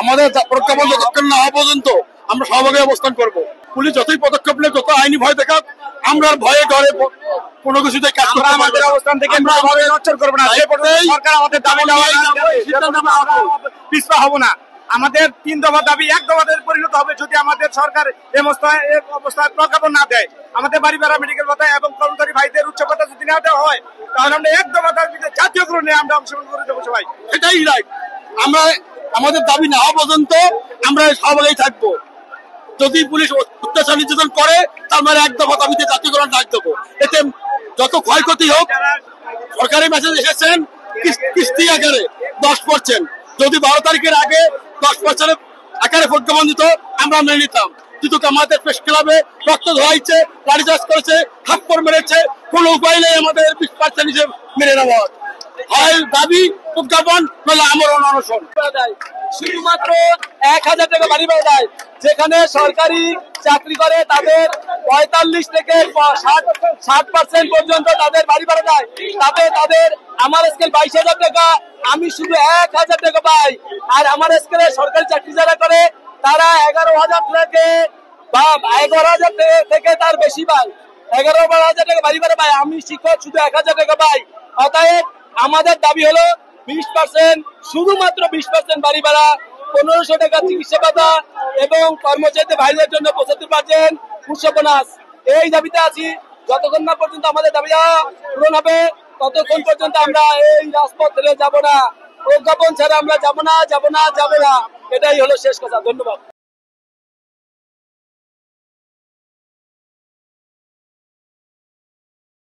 আমাদের প্রজ্ঞাপন যতক্ষণ না হওয়া পর্যন্ত আমরা শাহবাগে অবস্থান করব। পুলিশ যতই পদক্ষেপ নেয়, যত আইনি ভয় দেখাক, আমরা ভয়ে ঘরে কোনো কিছুতে কাজ করব, আমাদের অবস্থান থেকে আমরা নড়চড় করব না। সরকার আমাদের দাবি পিছপা হব না। আমাদের 3 দফা দাবি 1 দফাতে পরিণত হবে যদি আমাদের সরকার এই অবস্থায় প্রজ্ঞাপন না দেয়। আমাদের বাড়ি ভাড়া, মেডিকেল ভাতা এবং কর্মচারী ভাইদের উচ্চ ভাতা যদি না দেওয়া হয়, তাহলে আমরা 1 দফা দাবিতে জাতীয়করণে আমরা অংশগ্রহণ করে দেবো সবাই। এটাই রাইট। আমরা আমাদের দাবি না হওয়া পর্যন্ত আমরা সবাই থাকবো। যদি পুলিশ অত্যাচার নির্যাতন করে, তার মানে 1 দফা দাবিতে জাতীয়করণ ডাক দেবো। এতে যত ক্ষয়ক্ষতি হোক, সরকারি মেসেজ এসেছেন কিস্তি আকারে 10%, যদি 12 তারিখের আগে 10% আকারে প্রজ্ঞাপন দিত, আমরা মেনে নিতাম। কিন্তু আমাদের প্রেস ক্লাবে রক্ত ধরাইছে, লাঠিচার্জ করেছে, থাপ্পড় মেরেছে, কোনো উপায় নেই আমাদের 20% হিসেবে মেনে নেওয়া। হয় দাবি প্রজ্ঞাপন, নইলে আমরণ অনশন। শুধুমাত্র 1000 টাকা বাড়ি ভাড়া দেয়। যেখানে সরকারি চাকরি করে তাদের 45 থেকে 60% পর্যন্ত তাদের বাড়ি ভাড়া দেয়। তাদের আমার স্কেল 22,000 টাকা, আমি শুধু 1000 টাকা পাই। আর আমার স্কেলে সরকারি চাকরি যারা করে তারা 11,000 থেকে বা 11,000 থেকে তার বেশি পায়। 11-12,000 টাকা বাড়ি ভাড়া পায়। আমি শিক্ষক, শুধু 1000 টাকা পাই। অতএব আমাদের দাবি হলো 20%, শুধুমাত্র 20% বাড়ি ভাড়া, 1500 টাকা চিকিৎসা ভাতা এবং কর্মচারী ভাইদের জন্য 75% উৎসব বোনাস। এই দাবিতে আছি। যতক্ষণ না পর্যন্ত আমাদের দাবি পূরণ হবে, ততক্ষণ পর্যন্ত আমরা এই রাজপথ ছেড়ে যাব না। প্রজ্ঞাপন ছাড়া আমরা যাব না। এটাই হলো শেষ কথা। ধন্যবাদ।